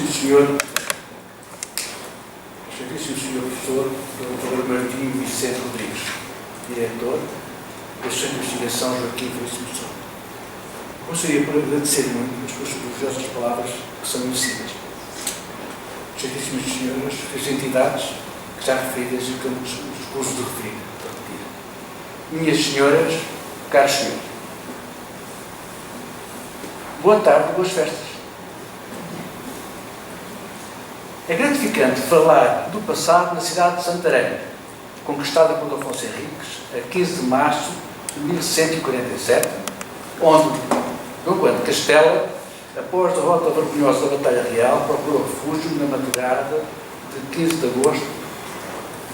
Excelentíssimo Sr. Professor Dr. Martim Vicente Rodrigues, diretor da Centro de Investigação Joaquim Veríssimo Sousa. Gostaria por agradecer muito as suas elogiosas palavras que são merecidas. Excelentíssimas senhoras, as entidades que já referidas e que eu escuso de referir. Minhas senhoras, caros senhores, boa tarde e boas festas. É gratificante falar do passado na cidade de Santarém, conquistada por Afonso Henriques a 15 de março de 1147, onde Dom Juan de Castela, após a derrota vergonhosa da Batalha Real, procurou refúgio na madrugada de 15 de agosto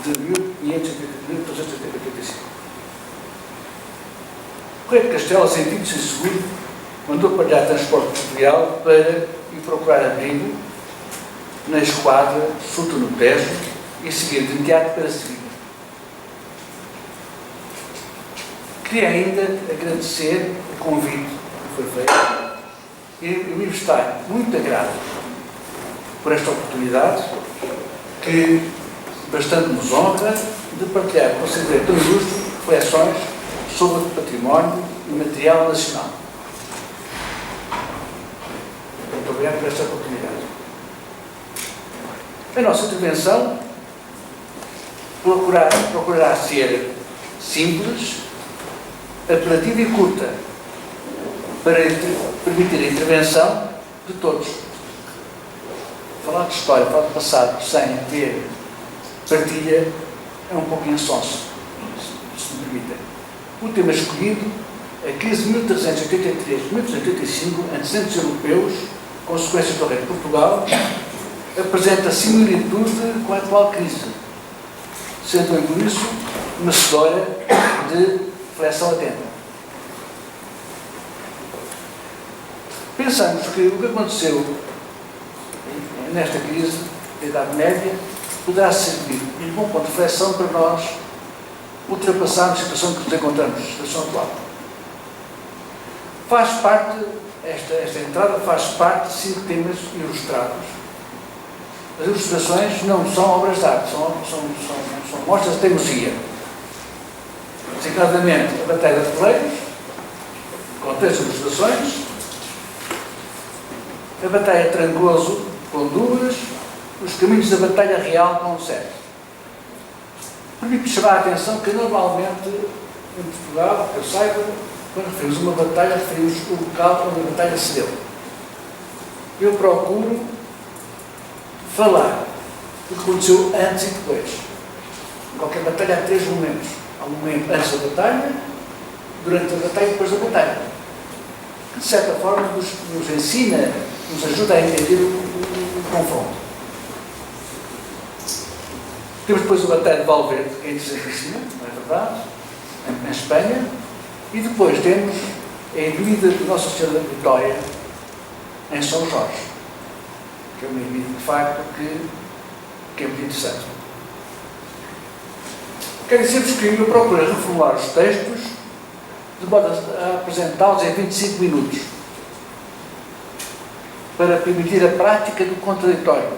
de 1385. O rei de Castela, sentindo-se inseguro, mandou parar transporte fluvial para ir procurar abrigo na esquadra Souto no Tejo e seguir de imediato para Sevilha. Queria ainda agradecer o convite que foi feito e manifestar muito agrado por esta oportunidade que bastante nos honra de partilhar com o Conselho tão ilustre reflexões sobre o património imaterial nacional. Muito obrigado por esta oportunidade. A nossa intervenção procurará ser simples, apelativa e curta, para permitir a intervenção de todos. Falar de história, falar de passado, sem ter partilha, é um pouco insonso, se me permitem. O tema escolhido é a crise de 1383-1385, antecedentes europeus, consequências do Reino de Portugal, apresenta similitude com a atual crise, sendo por isso uma história de reflexão atenta. Pensamos que o que aconteceu nesta crise da Idade Média poderá servir de bom ponto de reflexão para nós ultrapassarmos a situação que nos encontramos, a situação atual. Esta entrada faz parte de 5 temas ilustrados. As ilustrações não são obras de arte, são mostras de teimosia. Designadamente, a Batalha de Peleiros, com 3 ilustrações, a Batalha de Trancoso, com 2, os caminhos da Batalha Real, com 7. Permite chamar a atenção que, normalmente, em Portugal, que eu saiba, quando referimos uma batalha, referimos o local onde a batalha se deu. Eu procuro falar do que aconteceu antes e depois. Em qualquer batalha há 3 momentos. Há um momento antes da batalha, durante a batalha e depois da batalha. Que, de certa forma, nos ensina, nos ajuda a entender o confronto. Temos depois a batalha de Valverde, que é interessantíssima, não é verdade? Em Espanha. E depois temos a ermida de Nossa Senhora da Vitória, em São Jorge, que é uma ermida, de facto, que é muito interessante. Quer dizer-vos que eu procuro reformular os textos de modo a apresentá-los em 25 minutos, para permitir a prática do contraditório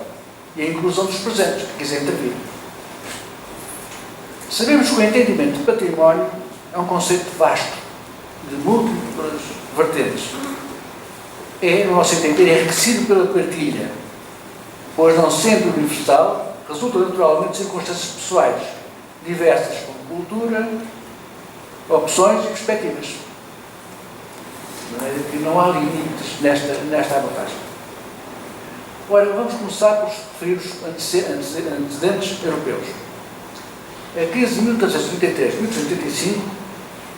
e a inclusão dos presentes, que quiser intervir. Sabemos que o entendimento de património é um conceito vasto, de múltiplas vertentes. É, no nosso entender, enriquecido pela partilha, pois, não sendo universal, resulta naturalmente de circunstâncias pessoais, diversas como cultura, opções e perspectivas. De maneira que não há limites nesta abordagem. Ora, vamos começar por referir os antecedentes europeus. A crise de 1333-1385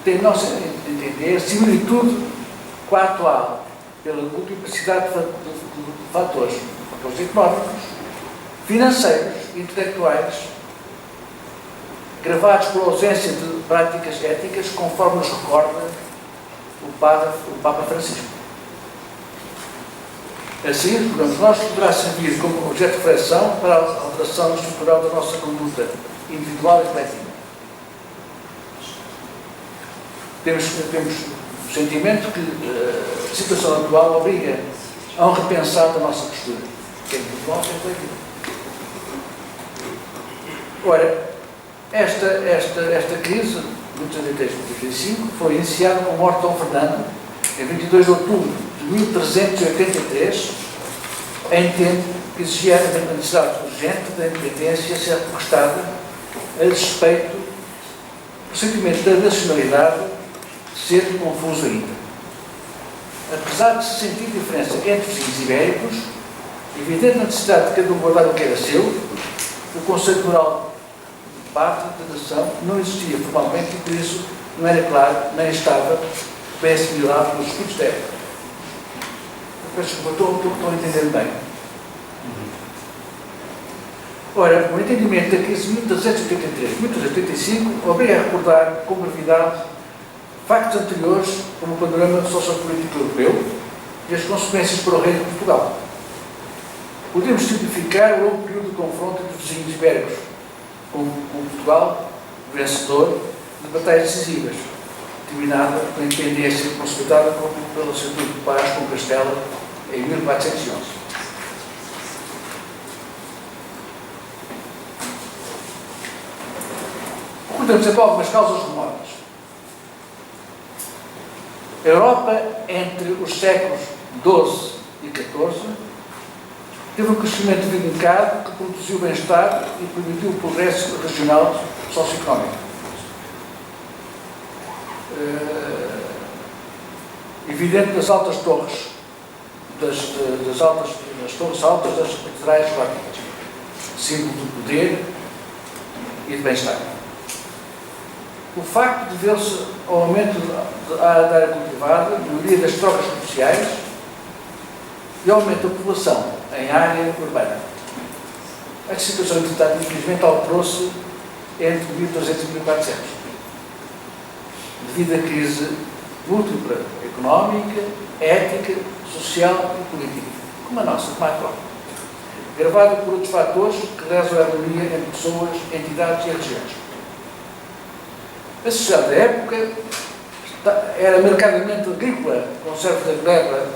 tem, a nosso entender, similitude com a atual, pela multiplicidade de fatores económicos, financeiros e intelectuais, gravados pela ausência de práticas éticas, conforme nos recorda o Papa Francisco. Assim, o programa de nós poderá servir como objeto de reflexão para a alteração estrutural da nossa conduta individual e coletiva. Temos o sentimento que a situação atual obriga a um repensar da nossa postura. Quem tudo bom, quem foi aquilo. Ora, esta crise, de 1983-1985, foi iniciada com a morte de Dom Fernando, em 22 de outubro de 1383, em tempo que exigia a necessidade urgente da independência ser reconquistada a despeito do sentimento da nacionalidade ser confuso ainda. Apesar de se sentir diferença entre os vizinhos ibéricos, evidente a necessidade de cada um guardar o que era seu, o conceito moral de pátria, de nação, não existia formalmente e por isso não era claro, nem estava bem assimilado nos estudos da época. Peço desculpa, estou a entender bem. Ora, o entendimento da crise de 1383-1385 obriga a recordar com brevidade factos anteriores como o panorama sociopolítico europeu e as consequências para o reino de Portugal. Podemos simplificar o longo período de confronto entre os vizinhos ibéricos, com Portugal vencedor de batalhas decisivas, terminada com a independência consolidada pelo Centro de Paz com Castela em 1411. Recordamos aqui algumas causas remotas. A Europa, entre os séculos XII e XIV, teve um crescimento vincado que produziu bem-estar e permitiu o progresso regional socioeconómico. Evidente das altas torres, das torres altas das catedrais góticas, símbolo do poder e de bem-estar. O facto de ver-se ao aumento da área cultivada, melhoria das trocas comerciais e aumento da população em área urbana. Esta situação, entretanto, infelizmente alterou-se entre 1300 e 1400, devido à crise múltipla económica, ética, social e política, como a nossa, como a atual, gravada por outros fatores que lesam a harmonia entre pessoas, entidades e regiões. A sociedade da época era marcadamente agrícola, com certo da gleba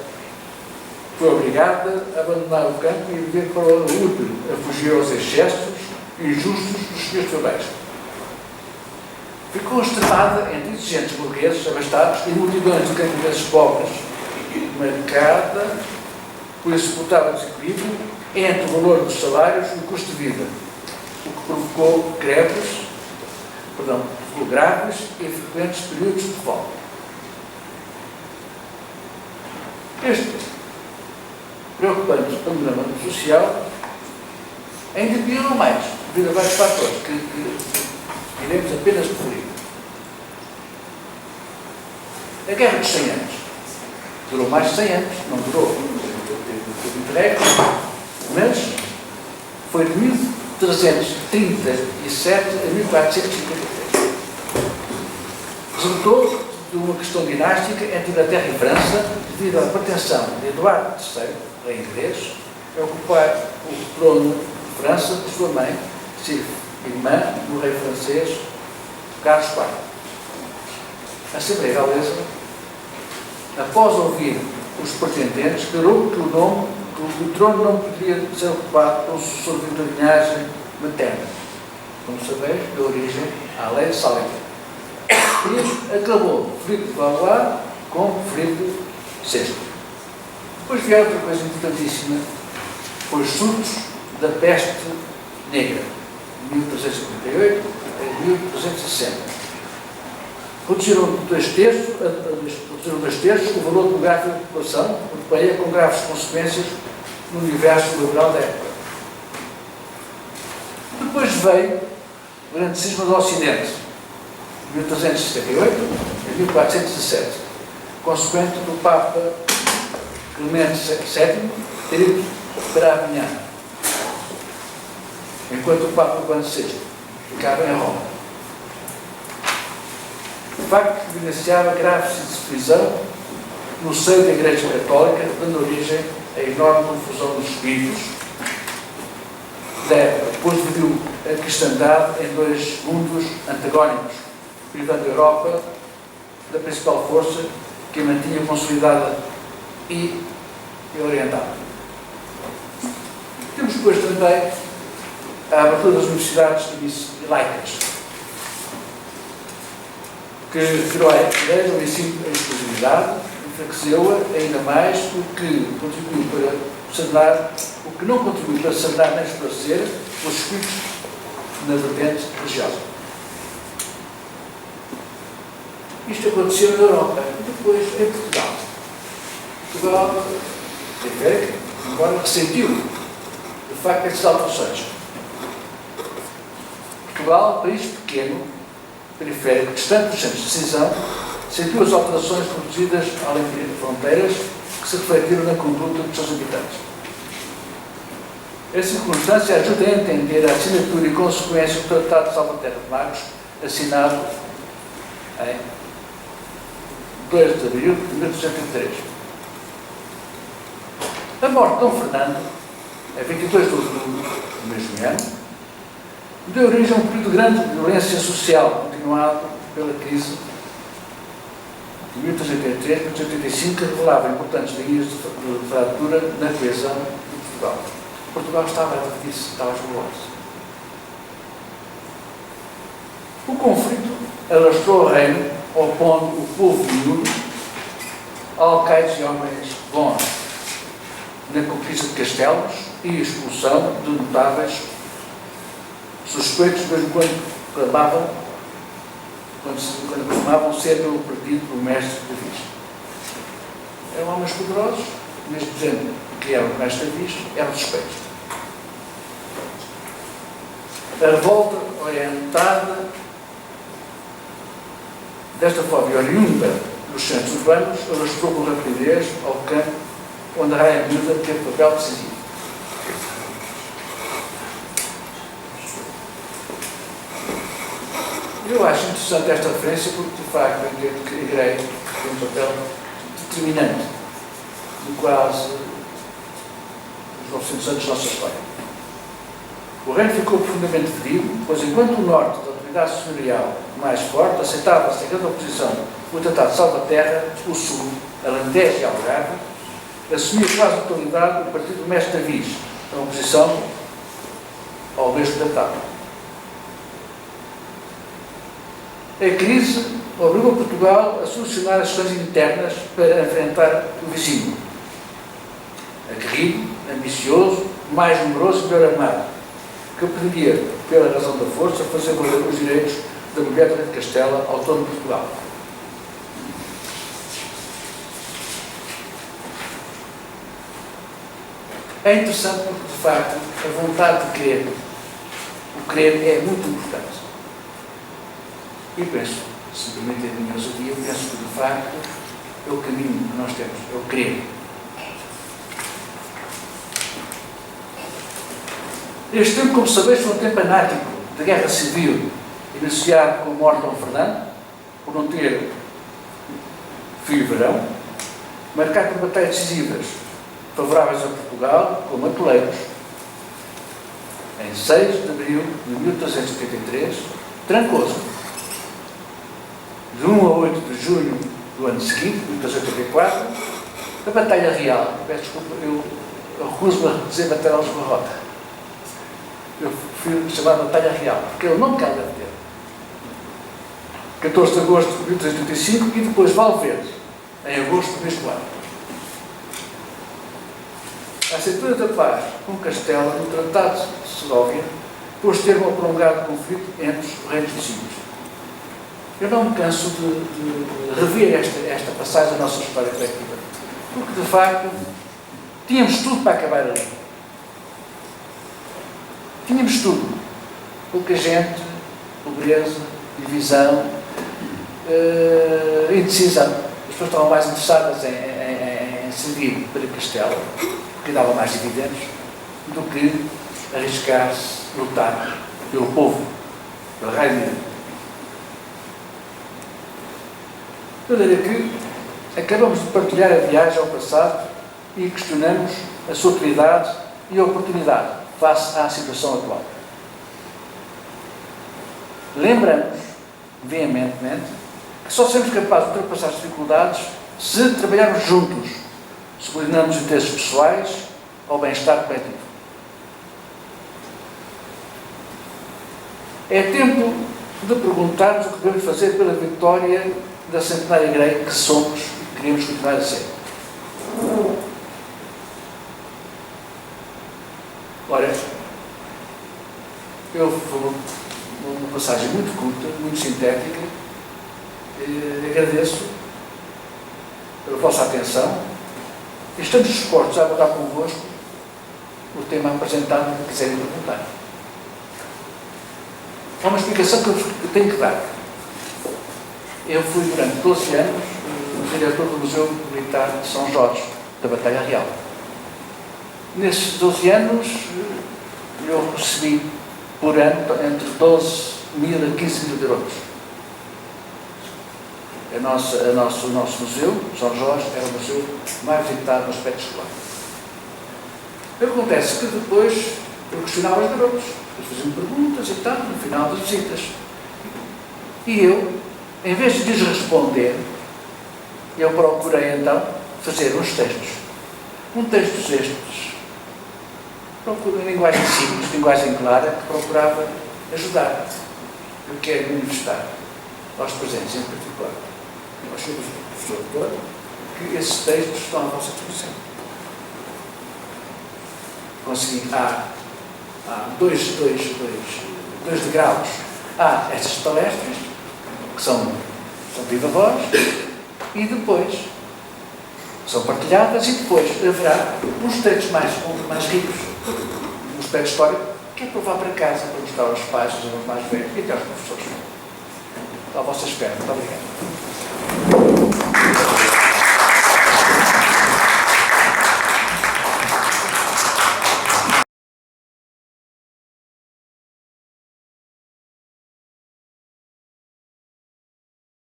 foi obrigada a abandonar o campo e viver para o urbe, a fugir aos excessos injustos dos senhores feudais. Ficou extremada entre exigentes burgueses abastados e multidões de camponeses pobres, marcada por esse brutal desequilíbrio entre o valor dos salários e o custo de vida, o que provocou graves e frequentes períodos de revolta. Este preocupante panorama social ainda piorou mais, devido a vários fatores que iremos apenas referir. A Guerra dos 100 Anos durou mais de 100 anos, não durou entregue, mas foi de 1337 a 1453. Resultou de uma questão dinástica entre Inglaterra e França, devido à pretensão de Eduardo III, rei inglês, a ocupar o trono de França de sua mãe, irmã do rei francês Carlos IV. A Assembleia Galesa, após ouvir os pretendentes, declarou que o trono não poderia ser ocupado pelo sucessor da linhagem materna, como sabeis, de origem à lei de Salem. E acabou Filipe de Valois com Filipe VI. Depois vieram outra coisa importantíssima, foi os surtos da peste negra, de 1358 a 1360. Reduziram dois terços o valor demográfico da população europeia, com graves consequências no universo liberal da época. Depois veio o grande cisma do Ocidente, de 1378 a 1417, consequente do Papa Clemente VII ter ido para a Avignon, enquanto o Papa Urbano VI ficava em Roma. O facto que evidenciava grave divisão no seio da Igreja Católica, dando origem à enorme confusão dos espíritos da época, depois dividiu a cristandade em dois mundos antagónicos, privando a Europa da principal força que a mantinha consolidada e orientada. Temos depois também a abertura das universidades laicas, que retirou a igreja o ensino em exclusividade, enfraqueceu-a ainda mais, o que contribuiu para sanar, o que não contribuiu para sanar nem esclarecer os espíritos na vertente religiosa. Isto aconteceu na Europa e depois em Portugal. Portugal, embora ressentiu de facto estas alterações. Portugal, país pequeno, periférico, distante dos centros de decisão, sentiu as alterações produzidas além de fronteiras que se refletiram na conduta dos seus habitantes. Essa circunstância ajuda a entender a assinatura e consequência do Tratado de Salvaterra de Magos, assinado em 2 de abril de 1803. A morte de Dom Fernando, a 22 de outubro do mesmo ano, deu origem a um período de grande violência social, continuado pela crise de 1883 e 1885, que revelava importantes linhas de fratura na coesão de Portugal. Portugal estava a dividir-se, estava a esmolar-se. O conflito alastrou o reino, opondo o povo miúdo a alcaides e homens bons, na conquista de castelos e expulsão de notáveis suspeitos, mesmo quando clamavam ser pelo partido do mestre Davis. Eram homens poderosos, mesmo dizendo que eram o mestre Davis, eram suspeitos. A revolta orientada desta forma e oriunda dos centros urbanos alastrou com rapidez ao campo onde a raia miúda teve papel decisivo. Eu acho interessante esta referência porque, de facto, eu entendo que a Igreja tem um papel determinante de quase os 900 anos da nossa história. O reino ficou profundamente ferido, pois enquanto o norte da autoridade senhorial mais forte aceitava sem grande oposição o Tratado de Salvaterra, o sul, Alentejo e Algarve, assumia quase a totalidade o partido do mestre Davis, em oposição ao mesmo tratado. A crise obrigou Portugal a solucionar as questões internas para enfrentar o vizinho. Aguerrido, ambicioso, mais numeroso e melhor armado, que pretendia, pela razão da força, fazer valer os direitos da mulher de Castela ao trono de Portugal. É interessante porque, de facto, a vontade de querer, o querer é muito importante. E penso, se me permitem a minha ousadia, eu penso que, de facto, é o caminho que nós temos, é o querer. Este tempo, como sabeis, foi um tempo anático de guerra civil, iniciado com a morte de Dom Fernando, por não ter filho varão, marcado por batalhas decisivas favoráveis a Portugal, como Atoleiros, em 6 de abril de 1883, Trancoso, de 1 a 8 de junho do ano seguinte, 1884, a Batalha Real. Peço desculpa, eu recuso-me a dizer Batalha de Barrota. Eu prefiro chamar Batalha Real, porque é o nome que ela deve ter. 14 de agosto de 1885 e depois Valverde, em agosto do mesmo ano. A assinatura da paz com Castela no Tratado de Segóvia pôs termo ao prolongado conflito entre os reinos vizinhos. Eu não me canso de rever esta passagem da nossa história coletiva, porque de facto tínhamos tudo para acabar ali. Tínhamos tudo. Pouca gente, pobreza, divisão, indecisão. As pessoas estavam mais interessadas em seguir para Castela, porque dava mais dividendos, do que arriscar-se, lutar pelo povo, pela rainha. De maneira que acabamos de partilhar a viagem ao passado e questionamos a sua utilidade e a oportunidade face à situação atual. Lembramos, veementemente, que só seremos capazes de ultrapassar as dificuldades se trabalharmos juntos, subordinando os interesses pessoais ao bem-estar coletivo. É tempo de perguntarmos o que devemos fazer pela vitória da centenária grega que somos e queremos continuar a ser. Ora, eu vou uma passagem muito curta, muito sintética. Agradeço pela vossa atenção e estamos dispostos a abordar convosco o tema apresentado que quiserem perguntar. Há uma explicação que eu tenho que dar. Eu fui durante 12 anos o diretor do Museu Militar de São Jorge, da Batalha Real. Nesses 12 anos eu recebi por ano entre 12 mil a 15 mil euros. O nosso museu, São Jorge, era o museu mais visitado no aspecto escolar. Acontece que depois eu questionava os garotos, eles faziam perguntas e tal, no final das visitas. E eu, em vez de lhes responder, eu procurei então fazer uns textos. Textos estes, procuro em linguagem simples, linguagem clara, que procurava ajudar. Eu quero manifestar aos presentes em particular, aos senhores professores todos, que esses textos estão à vossa disposição. Consegui, há dois degraus. Há estas palestras, que são viva voz, e depois são partilhadas, e depois haverá uns textos mais ricos, um aspecto histórico, que é para levar para casa, para mostrar aos pais, aos mais velhos e até aos professores. À vossa espera. Muito obrigado.